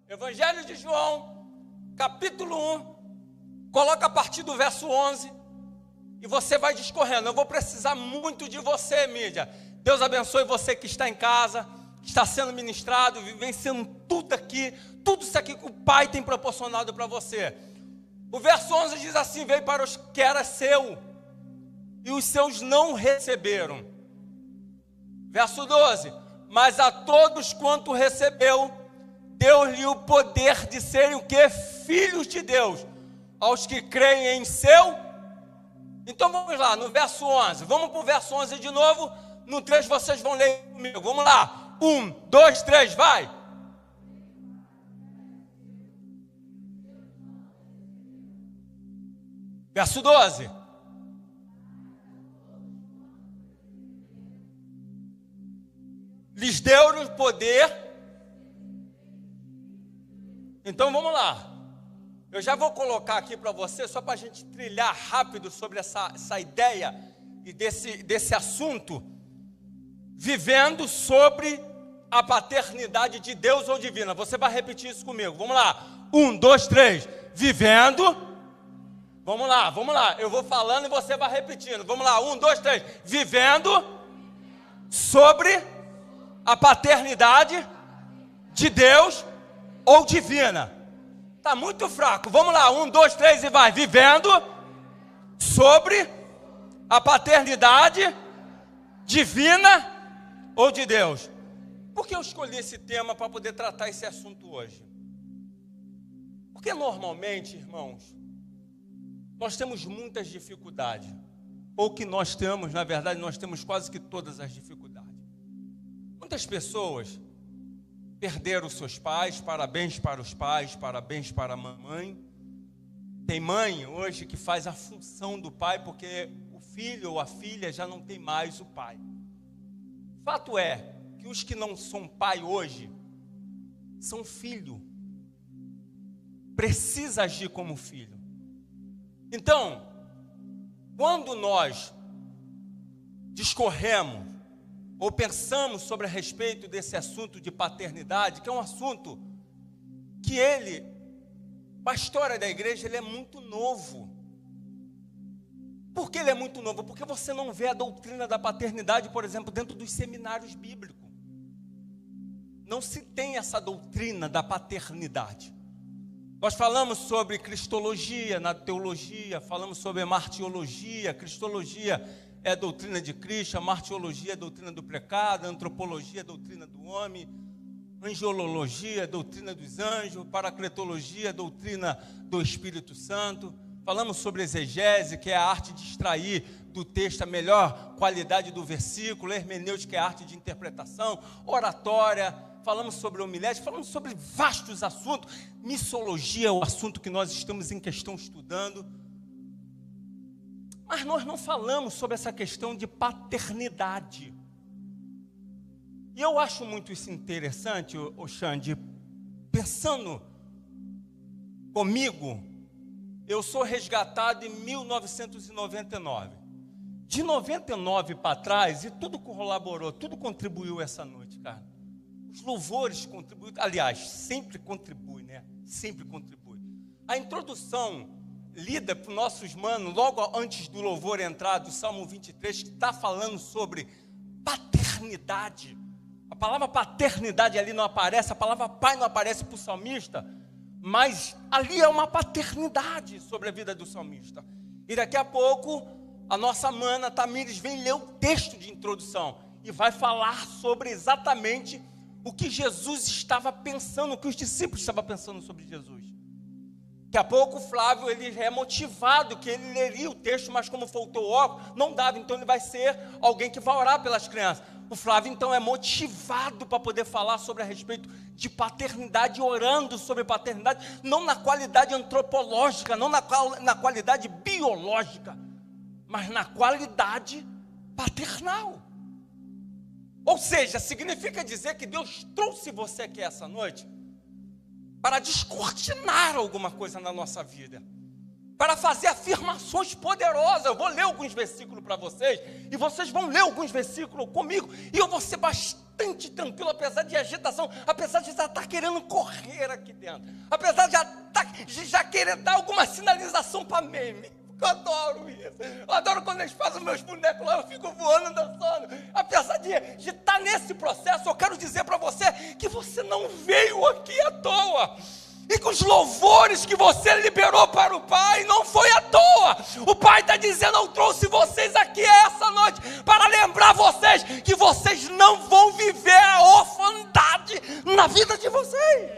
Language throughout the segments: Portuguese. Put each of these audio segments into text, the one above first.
Evangelho de João, capítulo 1, coloca a partir do verso 11, e você vai discorrendo. Eu vou precisar muito de você, mídia. Deus abençoe você que está em casa, que está sendo ministrado, vivenciando tudo isso aqui que o Pai tem proporcionado para você. O verso 11 diz assim: veio para os que era seu, e os seus não receberam. Verso 12: mas a todos quanto recebeu, deu-lhe o poder de serem o quê? Filhos de Deus, aos que creem em seu. Então vamos lá, no verso 11, vamos para o verso 11 de novo, no 3 vocês vão ler comigo, vamos lá, 1, 2, 3, vai. Verso 12. Lhes deu o poder. Então vamos lá. Eu já vou colocar aqui para você, só para a gente trilhar rápido sobre essa ideia e desse assunto, vivendo sobre a paternidade de Deus ou divina. Você vai repetir isso comigo. Vamos lá. 1, 2, 3. Vivendo. Vamos lá. Eu vou falando e você vai repetindo. Vamos lá. 1, 2, 3. Vivendo sobre a paternidade de Deus ou divina. Está muito fraco. Vamos lá. 1, 2, 3 e vai. Vivendo sobre a paternidade divina ou de Deus. Por que eu escolhi esse tema para poder tratar esse assunto hoje? Porque normalmente, irmãos, nós temos muitas dificuldades. Ou que nós temos, na verdade, nós temos quase que todas as dificuldades. Muitas pessoas perderam seus pais, parabéns para os pais, parabéns para a mamãe. Tem mãe hoje que faz a função do pai, porque o filho ou a filha já não tem mais o pai. Fato é que os que não são pai hoje, são filho. Precisa agir como filho. Então, quando nós discorremos, ou pensamos sobre a respeito desse assunto de paternidade, que é um assunto que a história da igreja, ele é muito novo. Por que ele é muito novo? Porque você não vê a doutrina da paternidade, por exemplo, dentro dos seminários bíblicos. Não se tem essa doutrina da paternidade. Nós falamos sobre cristologia na teologia, falamos sobre martiologia. Cristologia é a doutrina de Cristo, a martiologia é a doutrina do pecado, a antropologia é a doutrina do homem, angelologia é a doutrina dos anjos, paracletologia é a doutrina do Espírito Santo. Falamos sobre exegese, que é a arte de extrair do texto a melhor qualidade do versículo, hermenêutica é a arte de interpretação, oratória, falamos sobre homilética, falamos sobre vastos assuntos. Missologia é o assunto que nós estamos em questão estudando. Mas nós não falamos sobre essa questão de paternidade. E eu acho muito isso interessante, Xande, pensando comigo, eu sou resgatado em 1999. De 99 para trás, e tudo colaborou, tudo contribuiu essa noite, cara. Os louvores contribuem, aliás, sempre contribui, né? Sempre contribui. A introdução lida por nossos manos, logo antes do louvor entrar, do Salmo 23, que está falando sobre paternidade. A palavra paternidade ali não aparece, a palavra pai não aparece para o salmista, mas ali é uma paternidade sobre a vida do salmista. E daqui a pouco, a nossa mana Tamires vem ler o texto de introdução e vai falar sobre exatamente o que Jesus estava pensando, o que os discípulos estavam pensando sobre Jesus. Daqui a pouco o Flávio, ele é motivado, que ele leria o texto, mas como faltou óculos, não dava, então ele vai ser alguém que vai orar pelas crianças. O Flávio, então, é motivado para poder falar sobre a respeito de paternidade, orando sobre paternidade, não na qualidade antropológica, não na qualidade biológica, mas na qualidade paternal. Ou seja, significa dizer que Deus trouxe você aqui essa noite para descortinar alguma coisa na nossa vida. para fazer afirmações poderosas. Eu vou ler alguns versículos para vocês, e vocês vão ler alguns versículos comigo, e eu vou ser bastante tranquilo, apesar de agitação, apesar de já estar querendo correr aqui dentro, apesar de já querer dar alguma sinalização para meme. Eu adoro isso, eu adoro quando eles fazem meus bonecos lá, eu fico voando, dançando. Apesar de estar nesse processo, eu quero dizer para você que você não veio aqui à toa, e que os louvores que você liberou para o Pai não foi à toa. O Pai está dizendo: eu trouxe vocês aqui essa noite para lembrar vocês que vocês não vão viver a orfandade na vida de vocês.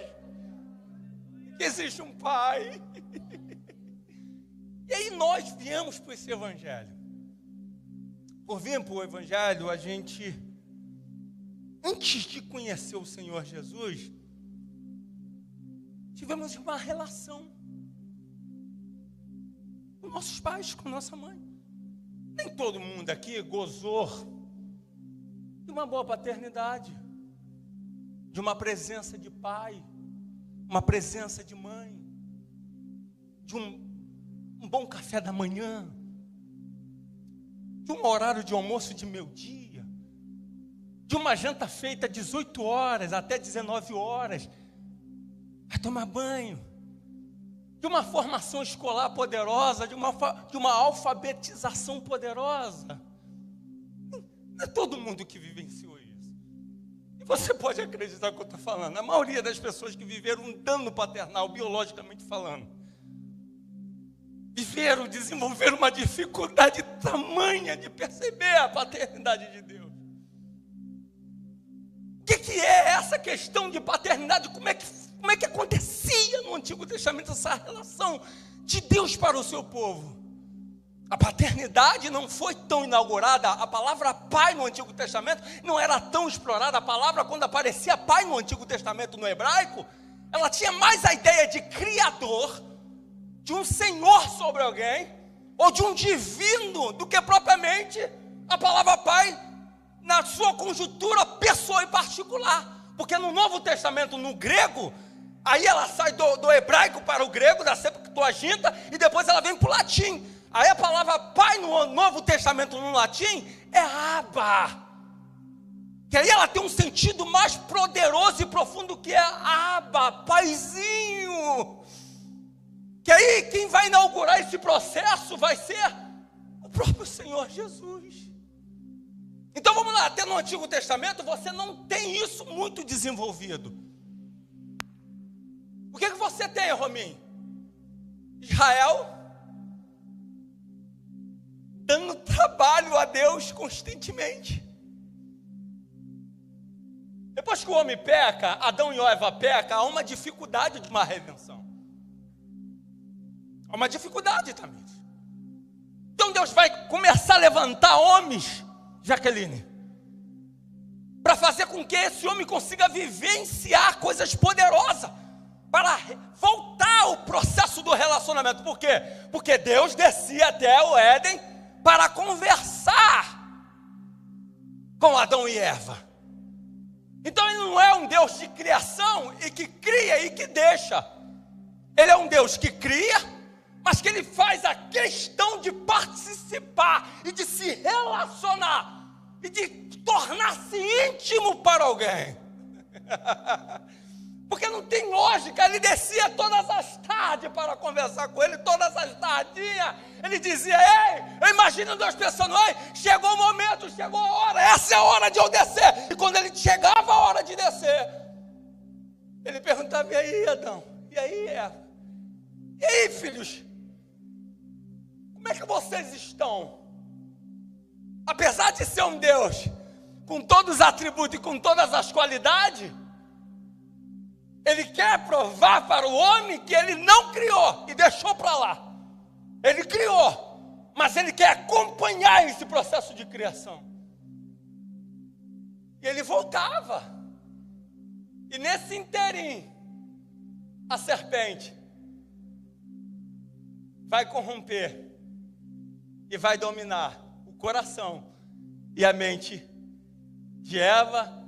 Existe um Pai. E aí nós viemos para esse Evangelho. Por vir para o Evangelho, a gente, antes de conhecer o Senhor Jesus, tivemos uma relação com nossos pais, com nossa mãe. Nem todo mundo aqui gozou de uma boa paternidade, de uma presença de pai, uma presença de mãe, de um bom café da manhã, de um horário de almoço de meio-dia, de uma janta feita 18 horas até 19 horas, vai tomar banho, de uma formação escolar poderosa, de uma alfabetização poderosa. Não é todo mundo que vivenciou isso. E você pode acreditar no que eu estou falando. A maioria das pessoas que viveram um dano paternal, biologicamente falando, desenvolveram uma dificuldade tamanha de perceber a paternidade de Deus. O que é essa questão de paternidade? Como é que acontecia no Antigo Testamento essa relação de Deus para o seu povo? A paternidade não foi tão inaugurada, a palavra pai no Antigo Testamento não era tão explorada. A palavra, quando aparecia pai no Antigo Testamento no hebraico, ela tinha mais a ideia de criador, de um senhor sobre alguém, ou de um divino, do que propriamente a palavra pai na sua conjuntura pessoa e particular. Porque no Novo Testamento, no grego, aí ela sai do hebraico para o grego, da Septuaginta, e depois ela vem para o latim. Aí a palavra pai no Novo Testamento no latim é Abba, que aí ela tem um sentido mais poderoso e profundo, que é Abba, paizinho. Que aí quem vai inaugurar esse processo vai ser o próprio Senhor Jesus. Então vamos lá, até no Antigo Testamento você não tem isso muito desenvolvido. O que você tem, Rominho? Israel dando trabalho a Deus constantemente. Depois que o homem peca, Adão e Eva pecam, há uma dificuldade de uma redenção. Há uma dificuldade também. Então Deus vai começar a levantar homens, Jaqueline, para fazer com que esse homem consiga vivenciar coisas poderosas, para voltar ao processo do relacionamento. Por quê? Porque Deus descia até o Éden para conversar com Adão e Eva. Então ele não é um Deus de criação e que cria e que deixa. Ele é um Deus que cria, mas que ele faz a questão de participar e de se relacionar e de tornar-se íntimo para alguém. Porque não tem lógica. Ele descia todas as tardes para conversar com ele, todas as tardinhas. Ele dizia: ei, eu imagino Deus pensando: ei, chegou o momento, chegou a hora, essa é a hora de eu descer. E quando ele chegava a hora de descer, ele perguntava: e aí, Adão? E aí, Eva? E aí, filhos? Como é que vocês estão? Apesar de ser um Deus com todos os atributos e com todas as qualidades, ele quer provar para o homem que ele não criou e deixou para lá. Ele criou, mas ele quer acompanhar esse processo de criação. E ele voltava. E nesse inteirinho, a serpente vai corromper e vai dominar o coração e a mente de Eva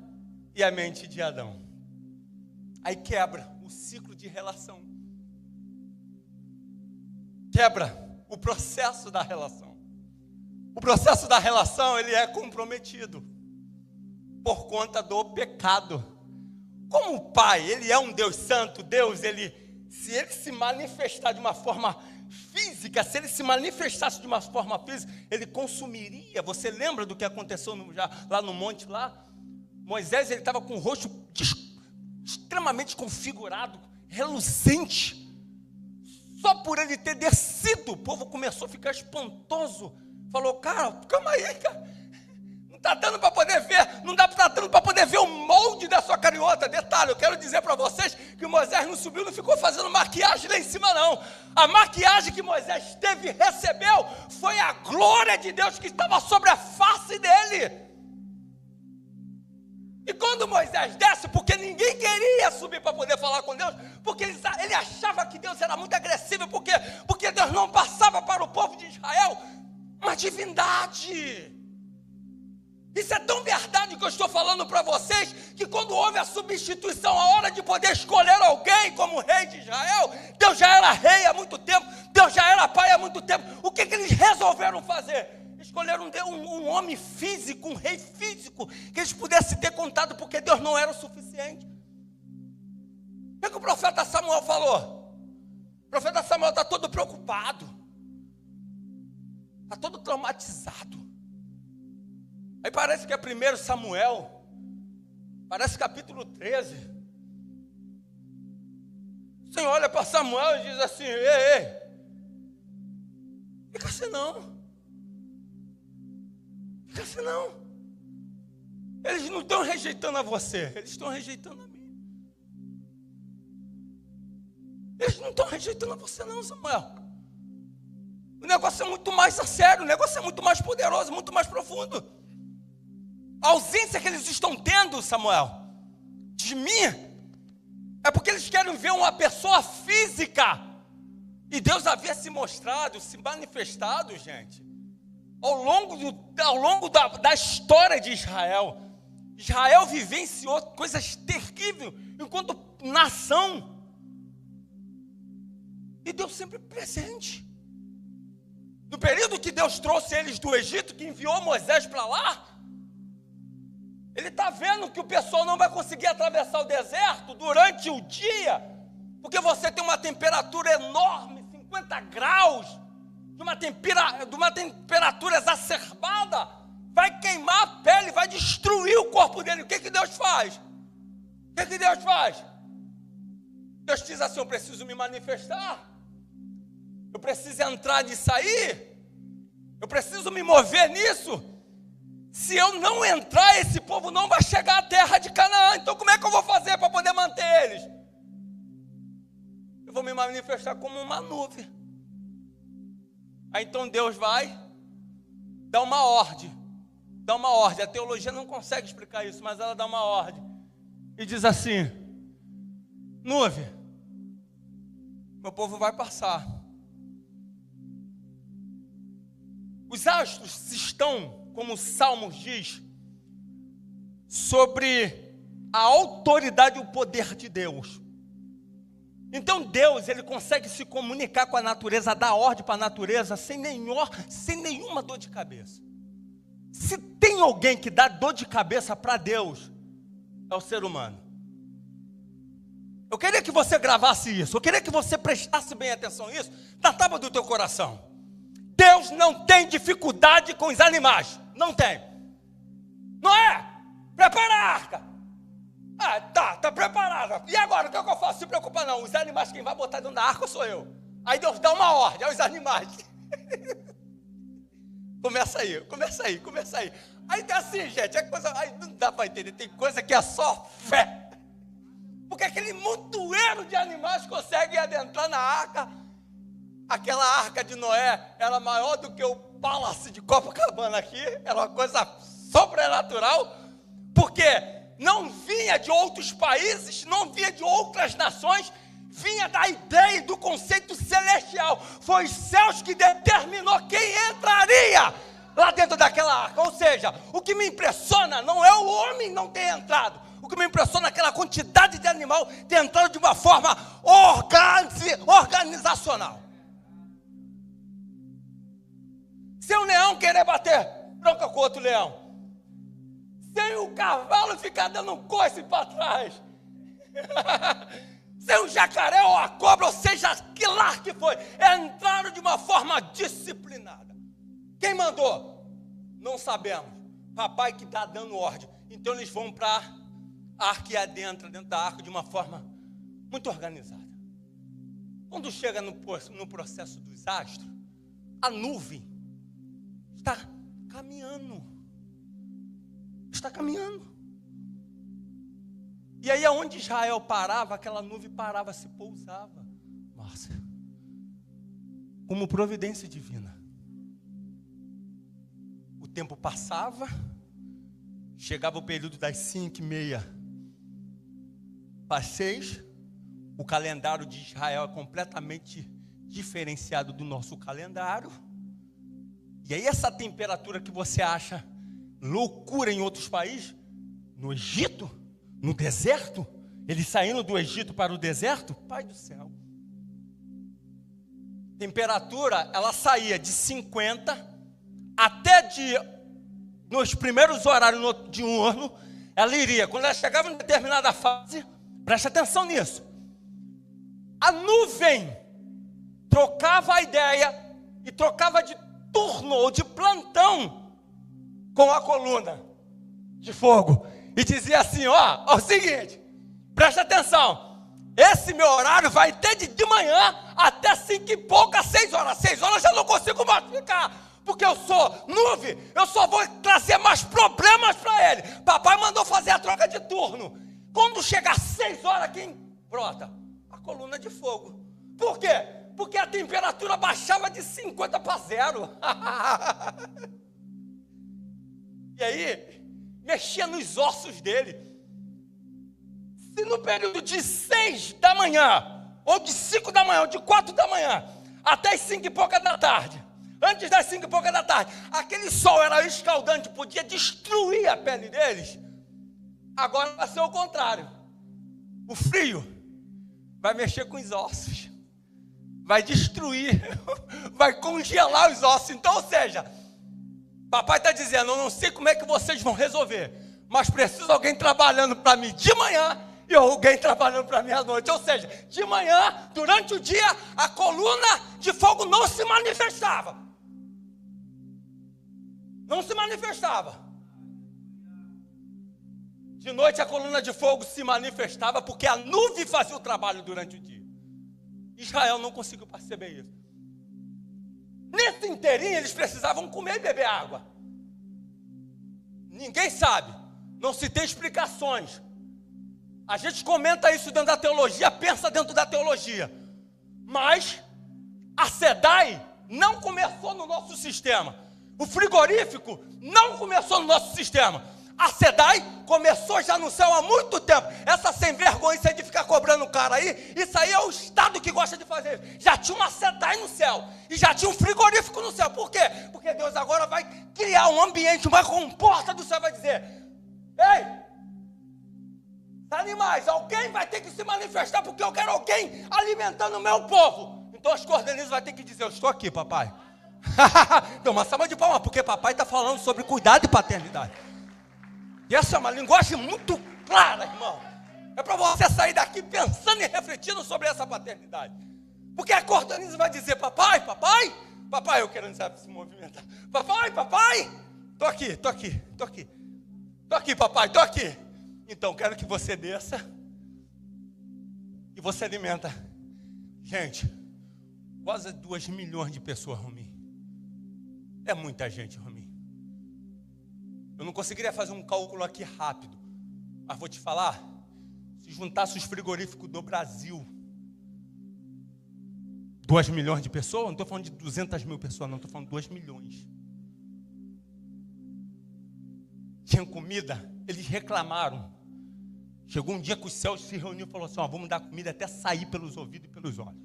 e a mente de Adão. Aí quebra o ciclo de relação. quebra o processo da relação. O processo da relação, ele é comprometido por conta do pecado. Como o Pai, ele é um Deus santo, Deus, se ele se manifestar de uma forma física, se ele se manifestasse de uma forma física, ele consumiria. Você lembra do que aconteceu lá no monte lá? Moisés, ele estava com o rosto extremamente configurado, reluzente. Só por ele ter descido, o povo começou a ficar espantoso. Falou, cara, calma aí, cara. Não está dando para poder ver, não está dando para poder ver o molde da sua cariota. Detalhe, eu quero dizer para vocês que Moisés não subiu, não ficou fazendo maquiagem lá em cima não. A maquiagem que Moisés recebeu, foi a glória de Deus que estava sobre a face dele. E quando Moisés desce, porque ninguém queria subir para poder falar com Deus, porque ele achava que Deus era muito agressivo, porque Deus não passava para o povo de Israel uma divindade. Isso é tão verdade que eu estou falando para vocês, que quando houve a substituição, a hora de poder escolher alguém como rei de Israel, Deus já era rei há muito tempo, Deus já era pai há muito tempo. O que eles resolveram fazer? Escolheram um homem físico, um rei físico, que eles pudessem ter contado, porque Deus não era o suficiente. O que o profeta Samuel falou? O profeta Samuel está todo preocupado, está todo traumatizado. Aí parece que é 1 Samuel, parece capítulo 13. O Senhor olha para Samuel e diz assim, ei, fica assim não. Fica assim não. Eles não estão rejeitando a você, eles estão rejeitando a mim. Eles não estão rejeitando a você não, Samuel. O negócio é muito mais sério, o negócio é muito mais poderoso, muito mais profundo. A ausência que eles estão tendo, Samuel, de mim, é porque eles querem ver uma pessoa física. E Deus havia se mostrado, se manifestado, gente, ao longo da história de Israel. Israel vivenciou coisas terríveis enquanto nação. E Deus sempre presente. No período que Deus trouxe eles do Egito, que enviou Moisés para lá, ele está vendo que o pessoal não vai conseguir atravessar o deserto durante o dia, porque você tem uma temperatura enorme, 50 graus, de uma temperatura exacerbada, vai queimar a pele, vai destruir o corpo dele. O que Deus faz? Deus diz assim, eu preciso me manifestar, eu preciso entrar nisso aí, eu preciso me mover nisso. Se eu não entrar, esse povo não vai chegar à terra de Canaã. Então como é que eu vou fazer para poder manter eles? Eu vou me manifestar como uma nuvem. Aí então Deus vai dar uma ordem. A teologia não consegue explicar isso, mas ela dá uma ordem. E diz assim, nuvem, meu povo vai passar. Os astros estão, como o Salmos diz, sobre a autoridade e o poder de Deus. Então Deus, ele consegue se comunicar com a natureza, dar ordem para a natureza sem nenhuma dor de cabeça. Se tem alguém que dá dor de cabeça para Deus, é o ser humano. Eu queria que você gravasse isso, eu queria que você prestasse bem atenção nisso, na tábua do teu coração. Deus não tem dificuldade com os animais. Não tem. Não é? Prepara a arca. Ah, tá preparada. E agora, o que eu faço? Se preocupa não. Os animais, quem vai botar dentro da arca sou eu. Aí Deus dá uma ordem aos animais. Começa aí. Aí tá assim, gente, aí não dá para entender. Tem coisa que é só fé. Porque aquele montoeiro de animais consegue adentrar na arca. Aquela arca de Noé era maior do que o Palácio de Copacabana aqui, era uma coisa sobrenatural, porque não vinha de outros países, não vinha de outras nações, vinha da ideia e do conceito celestial. Foi os céus que determinou quem entraria lá dentro daquela arca. Ou seja, o que me impressiona não é o homem não ter entrado, o que me impressiona é aquela quantidade de animal ter entrado de uma forma organizacional. sem o leão querer bater bronca com outro leão, sem o cavalo ficar dando um coice para trás, sem o jacaré ou a cobra, ou seja, que lá que foi, entraram de uma forma disciplinada. Quem mandou? Não sabemos. Papai que está dando ordem. Então eles vão para a arca e adentram dentro da arca de uma forma muito organizada. Quando chega no processo dos astros, a nuvem está caminhando. Está caminhando. E aí aonde Israel parava, aquela nuvem parava, se pousava. Márcia, como providência divina. O tempo passava, chegava o período das 5:30 para 6, o calendário de Israel é completamente diferenciado do nosso calendário. E aí essa temperatura que você acha loucura em outros países, no Egito, no deserto, eles saindo do Egito para o deserto, Pai do céu. Temperatura, ela saía de 50 até nos primeiros horários de um ano, ela iria, quando ela chegava em determinada fase, preste atenção nisso, a nuvem trocava a ideia e trocava de turno ou de plantão com a coluna de fogo e dizia assim, ó o seguinte, preste atenção, esse meu horário vai ter de manhã até 5 e pouca, 6 horas, 6 horas eu já não consigo mais ficar, porque eu sou nuvem, eu só vou trazer mais problemas para ele. Papai mandou fazer a troca de turno. Quando chegar 6 horas, quem brota? A coluna de fogo. Por quê? Porque a temperatura baixava de 50 para 0. E aí, mexia nos ossos dele. Se no período de 6 da manhã, ou de 5 da manhã, ou de 4 da manhã, até as 5 e pouca da tarde, antes das 5 e pouca da tarde, aquele sol era escaldante, podia destruir a pele deles. Agora vai ser o contrário. O frio vai mexer com os ossos, vai destruir, vai congelar os ossos. Então, ou seja, papai está dizendo, eu não sei como é que vocês vão resolver, mas preciso alguém trabalhando para mim de manhã e alguém trabalhando para mim à noite. Ou seja, de manhã, durante o dia, a coluna de fogo não se manifestava. Não se manifestava. De noite a coluna de fogo se manifestava porque a nuvem fazia o trabalho durante o dia. Israel não conseguiu perceber isso. Nesse inteirinho eles precisavam comer e beber água. Ninguém sabe. Não se tem explicações. A gente comenta isso dentro da teologia, pensa dentro da teologia. Mas a SEDAI não começou no nosso sistema. O frigorífico não começou no nosso sistema. A SEDAI começou já no céu há muito tempo. Essa sem vergonha de ficar cobrando o cara aí, isso aí é o Estado que gosta de fazer. Já tinha uma SEDAI no céu. E já tinha um frigorífico no céu. Por quê? Porque Deus agora vai criar um ambiente, uma comporta do céu, vai dizer, ei, animais, alguém vai ter que se manifestar, porque eu quero alguém alimentando o meu povo. Então as cordelistas vão ter que dizer, eu estou aqui, papai. Deu uma salva de palmas, porque papai está falando sobre cuidado e paternidade. E essa é uma linguagem muito clara, irmão. É para você sair daqui pensando e refletindo sobre essa paternidade. Porque a cordelisa vai dizer, papai, papai, papai, eu quero se movimentar. Papai, papai, estou aqui, estou aqui, estou aqui. Estou aqui, papai, estou aqui. Então, quero que você desça e você alimenta. Gente, quase 2 milhões de pessoas, Rominho. É muita gente, Rominho. Eu não conseguiria fazer um cálculo aqui rápido, mas vou te falar, se juntasse os frigoríficos do Brasil, 2 milhões de pessoas, não estou falando de 200 mil pessoas, não, estou falando de 2 milhões. Tinha comida, eles reclamaram. Chegou um dia que os céus se reuniram e falaram assim, ó, vamos dar comida até sair pelos ouvidos e pelos olhos.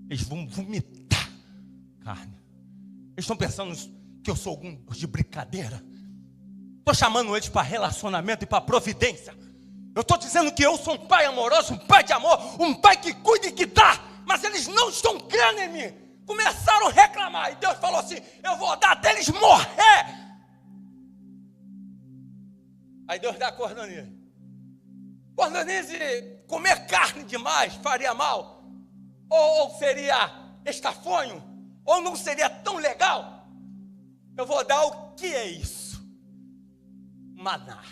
Eles vão vomitar carne. Eles estão pensando que eu sou algum de brincadeira. Estou chamando eles para relacionamento e para providência. Eu estou dizendo que eu sou um pai amoroso, um pai de amor, um pai que cuida e que dá. Mas eles não estão crendo em mim. começaram a reclamar. E Deus falou assim: eu vou dar até eles morrer. Aí Deus dá a cordonize. Cordonize, comer carne demais faria mal? Ou seria estafonho? Ou não seria tão legal? Eu vou dar o que é isso? Maná.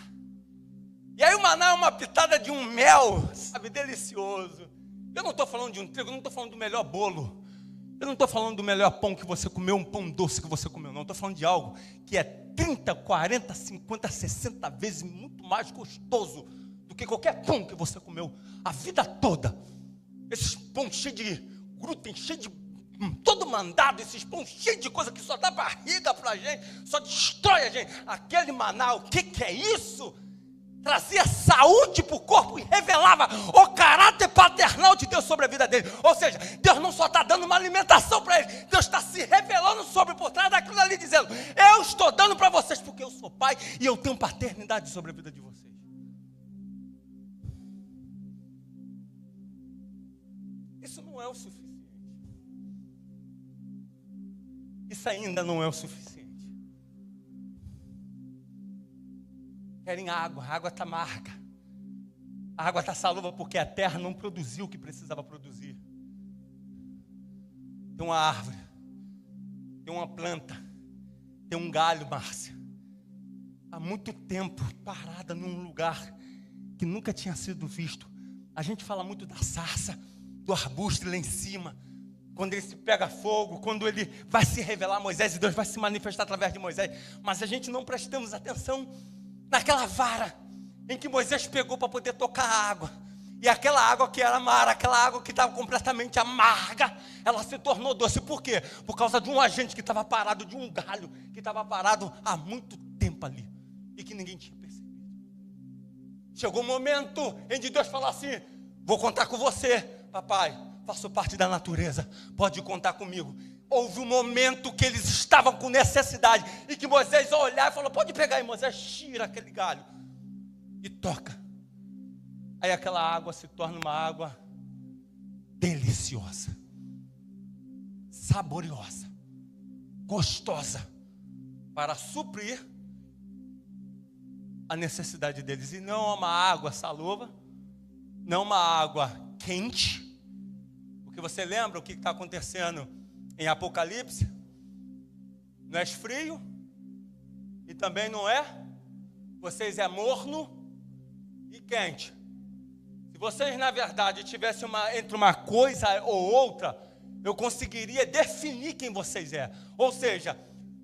E aí o maná é uma pitada de um mel, sabe, delicioso. Eu não estou falando de um trigo, eu não estou falando do melhor bolo. Eu não estou falando do melhor pão que você comeu, um pão doce que você comeu, não. Estou falando de algo que é 30, 40, 50, 60 vezes muito mais gostoso do que qualquer pão que você comeu a vida toda. Esses pães cheios de glúten, cheios de todo mandado, esses pães cheios de coisa que só dá barriga pra gente, só destrói a gente. Aquele maná, o que é isso? Trazia saúde para o corpo e revelava o caráter paternal de Deus sobre a vida dele. Ou seja, Deus não só está dando uma alimentação para ele, Deus está se revelando sobre por trás daquilo ali, dizendo: eu estou dando para vocês porque eu sou pai e eu tenho paternidade sobre a vida de vocês. Isso não é o suficiente. Isso ainda não é o suficiente. Querem água, a água está amarga. A água está saluba porque a terra não produziu o que precisava produzir. Tem uma árvore, tem uma planta, tem um galho, Márcia, há muito tempo parada num lugar que nunca tinha sido visto. A gente fala muito da sarça, do arbusto lá em cima, quando ele se pega fogo, quando ele vai se revelar a Moisés e Deus vai se manifestar através de Moisés. Mas a gente não prestamos atenção naquela vara em que Moisés pegou para poder tocar a água. E aquela água que era amara, aquela água que estava completamente amarga, ela se tornou doce. Por quê? Por causa de um agente que estava parado, de um galho que estava parado há muito tempo ali e que ninguém tinha percebido. Chegou o momento em que Deus falou assim: vou contar com você, papai, faço parte da natureza, pode contar comigo. Houve um momento que eles estavam com necessidade e que Moisés olhar e falou: pode pegar aí. Moisés tira aquele galho e toca. Aí aquela água se torna uma água deliciosa, saboriosa, gostosa, para suprir a necessidade deles. E não uma água salova, não uma água quente, porque você lembra o que está acontecendo em Apocalipse? Não é frio e também não é, vocês é morno e quente. Se vocês na verdade tivessem entre uma coisa ou outra, eu conseguiria definir quem vocês é. Ou seja,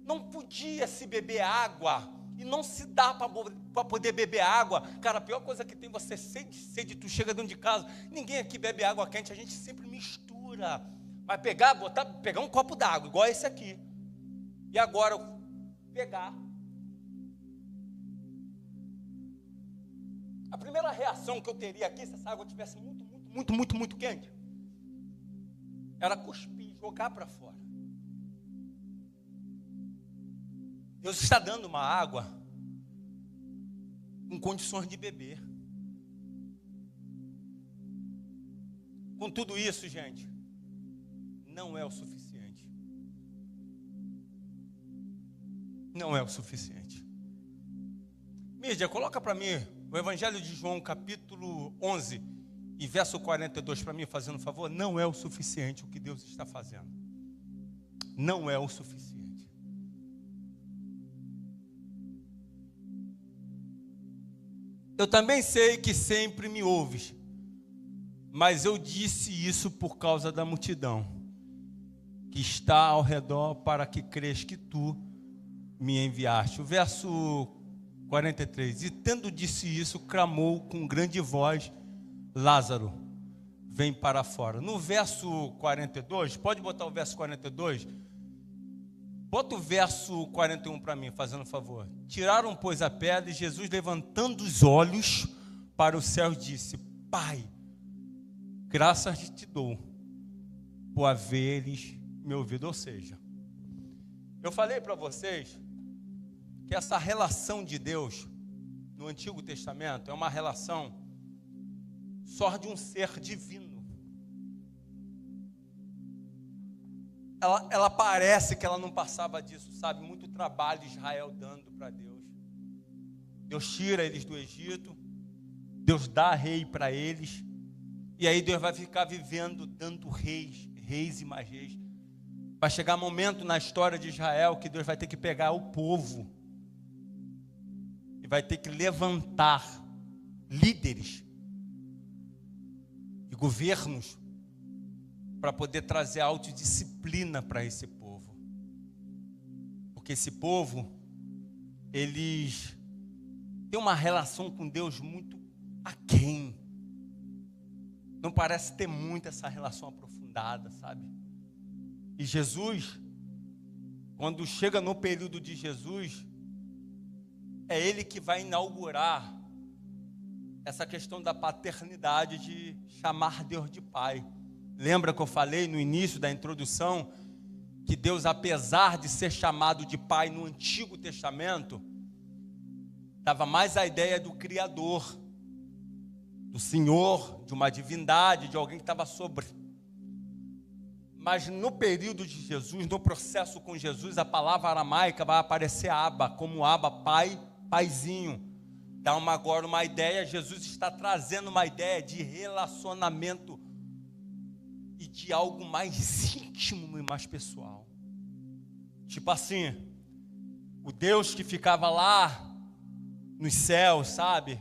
não podia se beber água e não se dá para poder beber água. Cara, a pior coisa que tem, você sede, tu chega dentro de casa, ninguém aqui bebe água quente, a gente sempre mistura. Vai pegar um copo d'água, igual esse aqui. E agora, pegar. A primeira reação que eu teria aqui, se essa água estivesse muito quente, era cuspir, jogar para fora. Deus está dando uma água com condições de beber. Com tudo isso, gente, não é o suficiente. Não é o suficiente. Mídia, coloca para mim o Evangelho de João, capítulo 11 e verso 42 para mim, fazendo um favor. Não é o suficiente o que Deus está fazendo. Não é o suficiente. Eu também sei que sempre me ouves, mas eu disse isso por causa da multidão que está ao redor, para que crês que tu me enviaste. O verso 43. E tendo disse isso, clamou com grande voz: Lázaro, vem para fora. No verso 42, pode botar o verso 42? Bota o verso 41 para mim, fazendo um favor. Tiraram, pois, a pedra, e Jesus, levantando os olhos para o céu, disse: Pai, graças te dou por haveres me ouvido. Ou seja, eu falei para vocês que essa relação de Deus no Antigo Testamento é uma relação só de um ser divino. ela parece que ela não passava disso, sabe? Muito trabalho Israel dando para Deus. Deus tira eles do Egito, Deus dá rei para eles, e aí Deus vai ficar vivendo, dando reis e mais reis. Vai chegar um momento na história de Israel que Deus vai ter que pegar o povo e vai ter que levantar líderes e governos para poder trazer autodisciplina para esse povo. Porque esse povo, eles têm uma relação com Deus muito aquém. Não parece ter muito essa relação aprofundada, sabe? E Jesus, quando chega no período de Jesus, é Ele que vai inaugurar essa questão da paternidade, de chamar Deus de Pai. Lembra que eu falei no início da introdução, que Deus, apesar de ser chamado de Pai no Antigo Testamento, dava mais a ideia do Criador, do Senhor, de uma divindade, de alguém que estava sobre. Mas no período de Jesus, no processo com Jesus, a palavra aramaica vai aparecer Abba, como Abba, pai, paizinho. Dá agora uma ideia, Jesus está trazendo uma ideia de relacionamento e de algo mais íntimo e mais pessoal. Tipo assim, o Deus que ficava lá nos céus, sabe?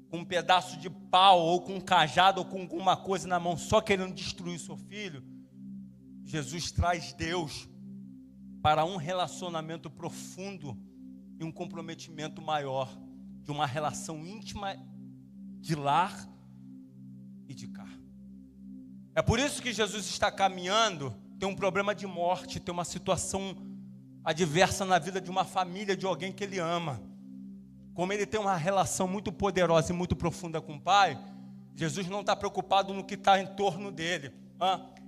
Com um pedaço de pau, ou com um cajado, ou com alguma coisa na mão, só querendo destruir o seu filho. Jesus traz Deus para um relacionamento profundo e um comprometimento maior, de uma relação íntima de lar e de cá. É por isso que Jesus está caminhando, tem um problema de morte, tem uma situação adversa na vida de uma família, de alguém que ele ama. Como ele tem uma relação muito poderosa e muito profunda com o Pai, Jesus não está preocupado no que está em torno dele.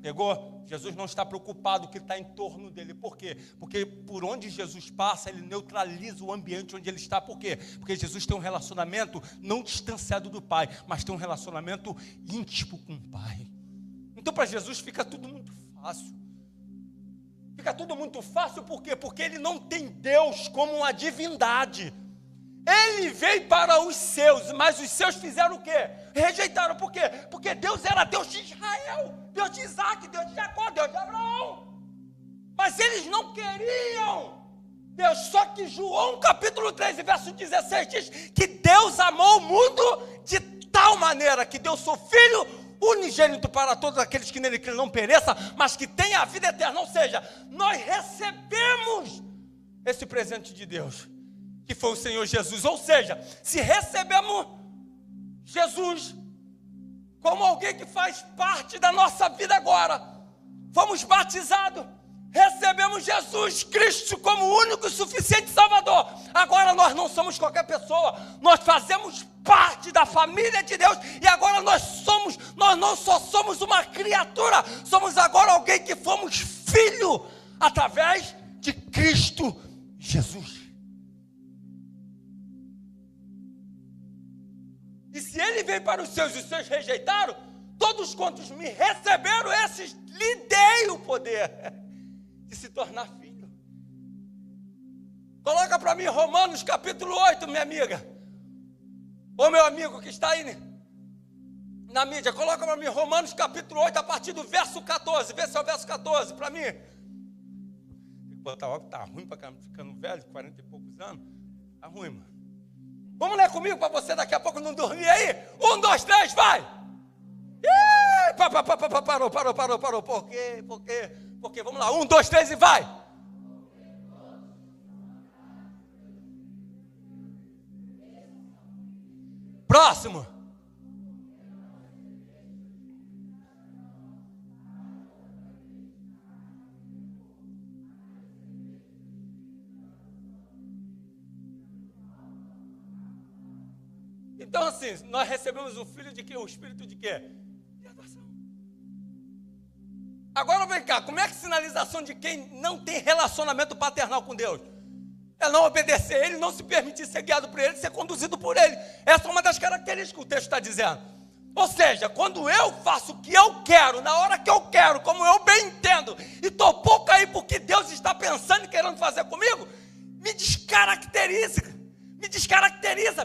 Pegou? Jesus não está preocupado com o que está em torno dele. Por quê? Porque por onde Jesus passa, ele neutraliza o ambiente onde ele está. Por quê? Porque Jesus tem um relacionamento não distanciado do Pai, mas tem um relacionamento íntimo com o Pai. Então para Jesus fica tudo muito fácil. Fica tudo muito fácil por quê? Porque ele não tem Deus como uma divindade. Ele veio para os seus, mas os seus fizeram o quê? Rejeitaram. Por quê? Porque Deus era Deus de Israel, Deus de Isaac, Deus de Jacó, Deus de Abraão. Mas eles não queriam Deus. Só que João capítulo 3, verso 16 diz que Deus amou o mundo de tal maneira que deu seu Filho unigênito para todos aqueles que nele creem, não pereça, mas que tenha a vida eterna. Ou seja, nós recebemos esse presente de Deus, que foi o Senhor Jesus. Ou seja, se recebemos Jesus como alguém que faz parte da nossa vida agora, fomos batizados, recebemos Jesus Cristo como o único e suficiente Salvador. Agora nós não somos qualquer pessoa, nós fazemos parte da família de Deus, e agora nós não só somos uma criatura, somos agora alguém que fomos filho através de Cristo Jesus. E se ele veio para os seus e os seus rejeitaram, todos quantos me receberam, esses lhe dei o poder de se tornar filho. Coloca para mim Romanos capítulo 8, minha amiga. Ô meu amigo que está aí na mídia, coloca para mim Romanos capítulo 8, a partir do verso 14. Vê se é o verso 14 para mim. Tem que botar óculos, tá ruim para caramba, ficando velho, 40 e poucos anos. Tá ruim, mano. Vamos ler comigo para você daqui a pouco não dormir aí? 1, 2, 3, vai! Parou. Por quê? Vamos lá, 1, 2, 3 e vai! Próximo! Então assim, nós recebemos o Filho de quê? O Espírito de quê? De adoção. Agora vem cá, como é que sinalização de quem não tem relacionamento paternal com Deus? É não obedecer a Ele, não se permitir ser guiado por Ele, ser conduzido por Ele. Essa é uma das características que o texto está dizendo. Ou seja, quando eu faço o que eu quero, na hora que eu quero, como eu bem entendo, e estou pouco aí porque Deus está pensando e querendo fazer comigo, me descaracteriza,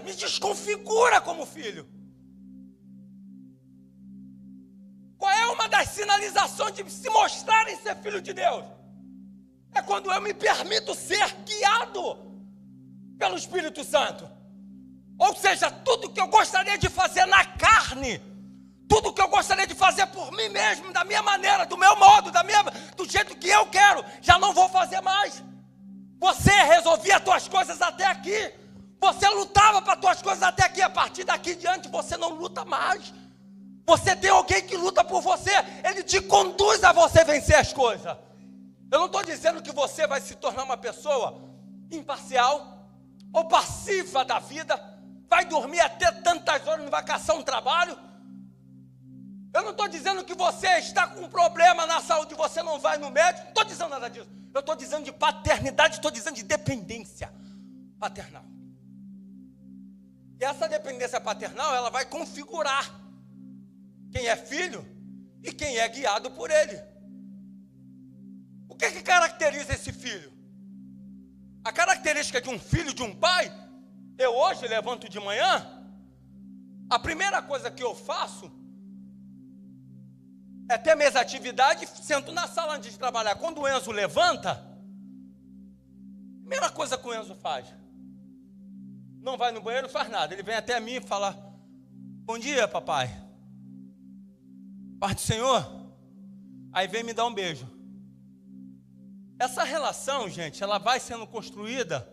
me desconfigura como filho. Qual é uma das sinalizações de se mostrarem ser filho de Deus? É quando eu me permito ser guiado pelo Espírito Santo. Ou seja, tudo que eu gostaria de fazer na carne, tudo que eu gostaria de fazer por mim mesmo, da minha maneira, do meu modo, do jeito que eu quero, já não vou fazer mais. Você resolvia as tuas coisas até aqui. Você lutava para as tuas coisas até aqui. A partir daqui em diante você não luta mais. Você tem alguém que luta por você. Ele te conduz a você vencer as coisas. Eu não estou dizendo que você vai se tornar uma pessoa imparcial ou passiva da vida. Vai dormir até tantas horas, não vai caçar um trabalho. Eu não estou dizendo que você está com um problema na saúde, você não vai no médico. Não estou dizendo nada disso. Eu estou dizendo de paternidade, estou dizendo de dependência paternal. E essa dependência paternal, ela vai configurar quem é filho e quem é guiado por ele. O que caracteriza esse filho? A característica de um filho, de um pai, eu hoje levanto de manhã, a primeira coisa que eu faço é ter minhas atividades, sento na sala antes de trabalhar. Quando o Enzo levanta, a primeira coisa que o Enzo faz, não vai no banheiro, não faz nada. Ele vem até mim e fala: bom dia, papai. Paz do Senhor. Aí vem me dar um beijo. Essa relação, gente, ela vai sendo construída.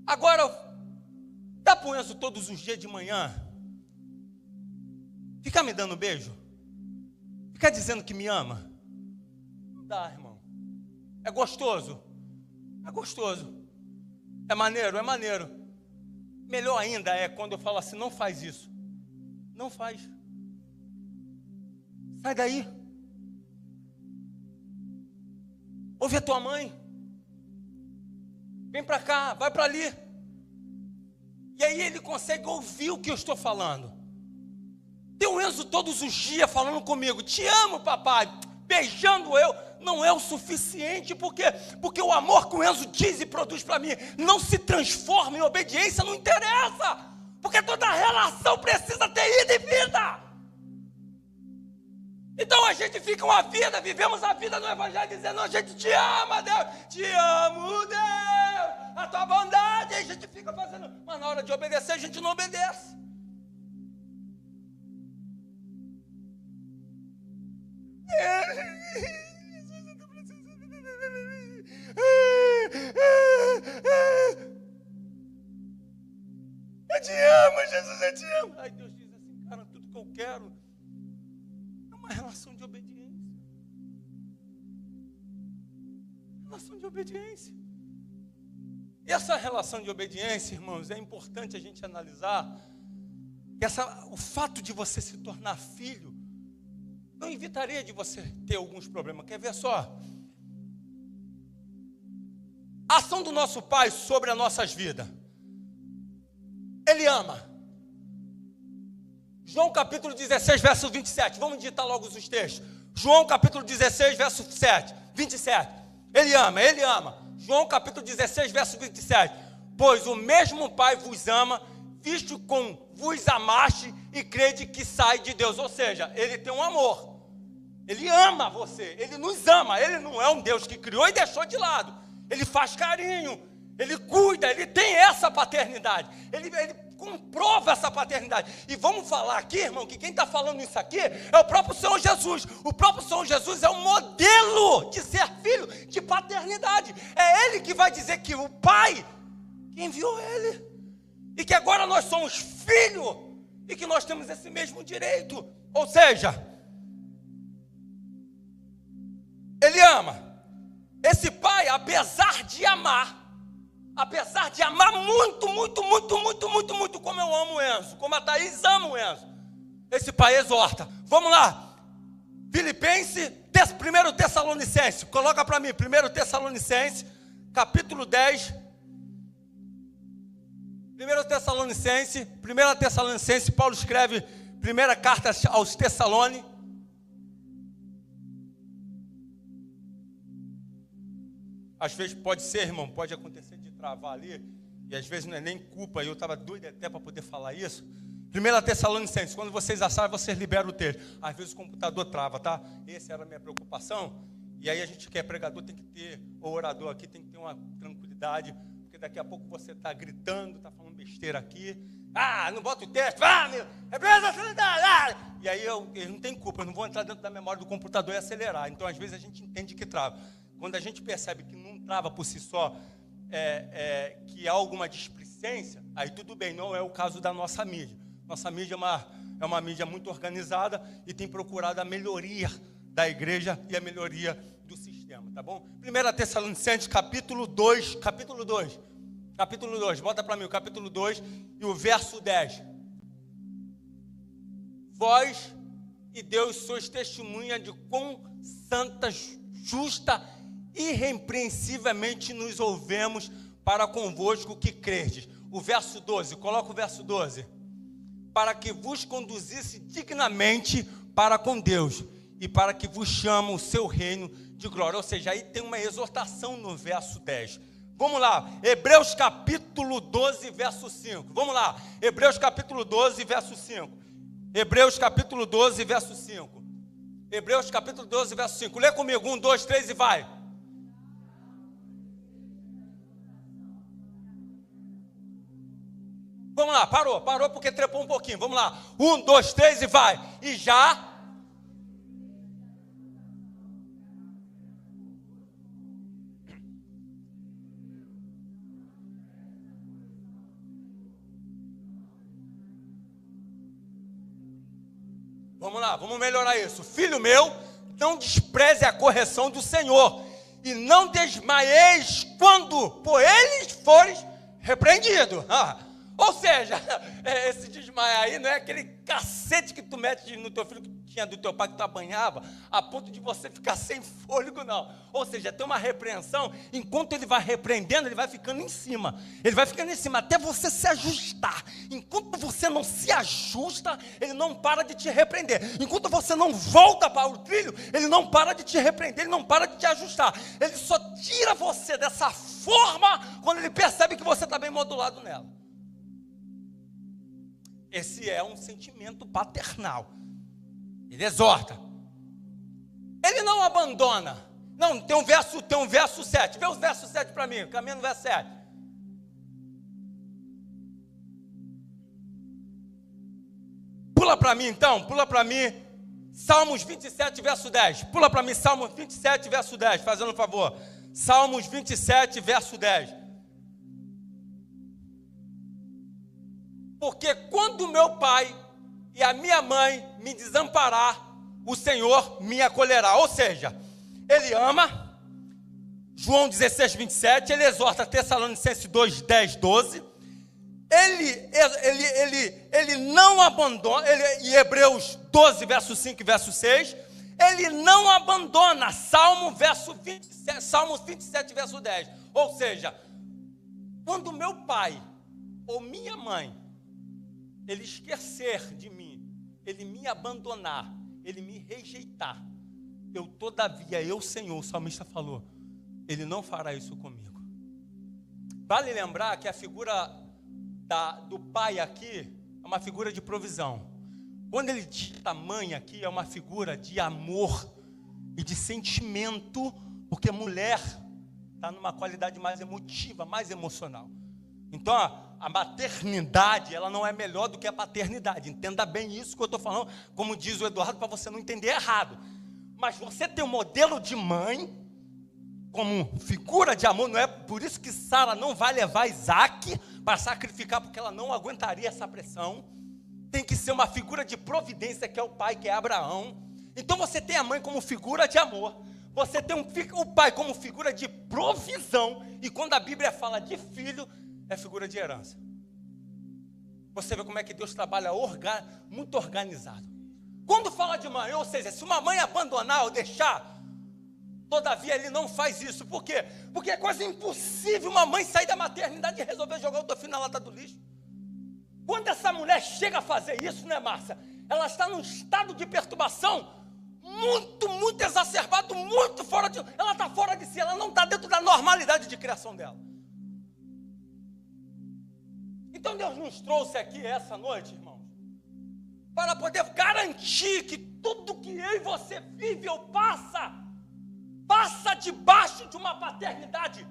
Agora, dá para o Enzo todos os dias de manhã ficar me dando beijo? Ficar dizendo que me ama? Não dá, irmão. É gostoso? É gostoso. É maneiro? É maneiro. Melhor ainda é quando eu falo assim: não faz isso. Não faz. Sai daí. Ouve a tua mãe. Vem para cá, vai para ali. E aí ele consegue ouvir o que eu estou falando. Tem o Enzo todos os dias falando comigo: te amo, papai, beijando eu. Não é o suficiente, porque o amor que o Enzo diz e produz para mim não se transforma em obediência, não interessa. Porque toda relação precisa ter ida e vida. Então a gente fica uma vida, vivemos a vida no Evangelho dizendo: a gente te ama, Deus, te amo, Deus, a tua bondade. E a gente fica fazendo, mas na hora de obedecer a gente não obedece. Eu te amo, Jesus, eu te amo. Aí Deus diz assim: cara, tudo que eu quero é uma relação de obediência. Relação de obediência. E essa relação de obediência, irmãos, é importante a gente analisar que o fato de você se tornar filho não evitaria de você ter alguns problemas. Quer ver só? A ação do nosso Pai sobre as nossas vidas. Ele ama. João capítulo 16, verso 27. Vamos digitar logo os textos. João capítulo 16, verso 27. Ele ama, ele ama. João capítulo 16, verso 27. Pois o mesmo Pai vos ama, visto com vos amaste e crede que sai de Deus. Ou seja, ele tem um amor. Ele ama você, ele nos ama. Ele não é um Deus que criou e deixou de lado. Ele faz carinho, ele cuida, ele tem essa paternidade. Ele comprova essa paternidade. E vamos falar aqui, irmão, que quem está falando isso aqui é o próprio Senhor Jesus. O próprio Senhor Jesus é um modelo de ser filho, de paternidade. É Ele que vai dizer que o Pai que enviou Ele. E que agora nós somos filhos e que nós temos esse mesmo direito. Ou seja, Ele ama. Esse Pai, apesar de amar muito, como eu amo o Enzo, como a Thaís ama o Enzo, esse Pai exorta. Vamos lá, Filipenses, 1 Tessalonicenses, coloca para mim, 1 Tessalonicenses, capítulo 10, 1 Tessalonicenses, Paulo escreve Primeira carta aos Tessalonicenses. Às vezes pode ser, irmão, pode acontecer de travar ali, e às vezes não é nem culpa, eu estava doido até para poder falar isso. 1 Tessalonicenses, quando vocês acharem, vocês liberam o texto. Às vezes o computador trava, tá? Essa era a minha preocupação. E aí a gente que é pregador tem que ter, ou orador aqui, tem que ter uma tranquilidade, porque daqui a pouco você está gritando, está falando besteira aqui. Não bota o texto, meu, e aí eles não tem culpa, eu não vou entrar dentro da memória do computador e acelerar. Então às vezes a gente entende que trava. Quando a gente percebe que não trava por si só, que há alguma displicência, aí tudo bem, não é o caso da nossa mídia. Nossa mídia é uma mídia muito organizada e tem procurado a melhoria da igreja e a melhoria do sistema, tá bom? 1 Tessalonicenses, capítulo 2, bota para mim o capítulo 2 e o verso 10. Vós e Deus sois testemunha de quão santa, justa, irrepreensivelmente nos ouvemos para convosco que crerdes. O verso 12, coloca o verso 12. Para que vos conduzisse dignamente para com Deus e para que vos chame o seu reino de glória. Ou seja, aí tem uma exortação no verso 10. Vamos lá, Hebreus capítulo 12, verso 5. Vamos lá, Hebreus capítulo 12, verso 5. Hebreus capítulo 12, verso 5. Hebreus capítulo 12, verso 5. Lê comigo, 1, 2, 3 e vai. Vamos lá, parou porque trepou um pouquinho. Vamos lá, 1, 2, 3 e vai. E já... Vamos lá, vamos melhorar isso. Filho meu, não despreze a correção do Senhor, e não desmaieis quando por eles fores repreendido. Ou seja, esse desmaiar aí não é aquele cacete que tu mete no teu filho que tinha do teu pai que tu apanhava, a ponto de você ficar sem fôlego, não. Ou seja, tem uma repreensão, enquanto ele vai repreendendo, ele vai ficando em cima. Ele vai ficando em cima até você se ajustar. Enquanto você não se ajusta, ele não para de te repreender. Enquanto você não volta para o trilho, ele não para de te repreender, ele não para de te ajustar. Ele só tira você dessa forma quando ele percebe que você está bem modulado nela. Esse é um sentimento paternal. Ele exorta. Ele não abandona. Não, tem um verso 7. Vê o verso 7 para mim. Caminha no verso 7. Pula para mim então. Pula para mim. Salmos 27, verso 10. Pula para mim Salmos 27, verso 10. Fazendo um favor. Salmos 27, verso 10. Porque quando meu pai e a minha mãe me desamparar, o Senhor me acolherá. Ou seja, ele ama, João 16, 27, ele exorta Tessalonicenses 2, 10, 12, ele não abandona, e Hebreus 12, verso 5 e verso 6, ele não abandona, Salmo 27, verso 10. Ou seja, quando meu pai ou minha mãe ele esquecer de mim, ele me abandonar, ele me rejeitar, todavia, Senhor, o salmista falou, ele não fará isso comigo. Vale lembrar que a figura do pai aqui é uma figura de provisão. Quando ele diz mãe aqui, é uma figura de amor e de sentimento, porque mulher está numa qualidade mais emotiva, mais emocional. Então, a maternidade, ela não é melhor do que a paternidade. Entenda bem isso que eu estou falando, como diz o Eduardo, para você não entender errado. Mas você tem um modelo de mãe, como figura de amor, não é por isso que Sara não vai levar Isaac para sacrificar, porque ela não aguentaria essa pressão. Tem que ser uma figura de providência, que é o pai, que é Abraão. Então, você tem a mãe como figura de amor. Você tem o pai como figura de provisão. E quando a Bíblia fala de filho, é figura de herança. Você vê como é que Deus trabalha muito organizado. Quando fala de mãe, ou seja, se uma mãe abandonar ou deixar, todavia ele não faz isso. Por quê? Porque é quase impossível uma mãe sair da maternidade e resolver jogar o teu filho na lata do lixo. Quando essa mulher chega a fazer isso, né, Márcia? ela está num estado de perturbação muito exacerbado, muito fora de... Ela está fora de si, ela não está dentro da normalidade de criação dela. Então Deus nos trouxe aqui essa noite, irmãos, para poder garantir que tudo que eu e você vive ou passa debaixo de uma paternidade,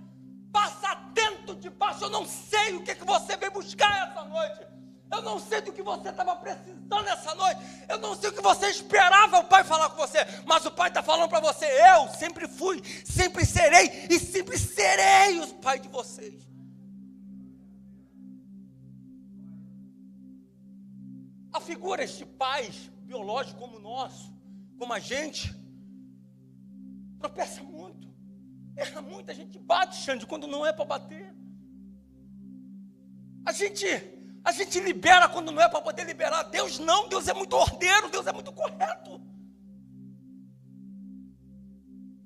passa dentro, debaixo. Eu não sei o que você veio buscar essa noite, eu não sei do que você estava precisando essa noite, eu não sei o que você esperava o Pai falar com você, mas o Pai está falando para você: eu sempre fui, sempre serei e sempre serei o Pai de vocês. Há figuras de pais biológicos como o nosso, como a gente, tropeça muito, erra muito, a gente bate, Xande, quando não é para bater. A gente libera quando não é para poder liberar. Deus não, Deus é muito ordeiro, Deus é muito correto.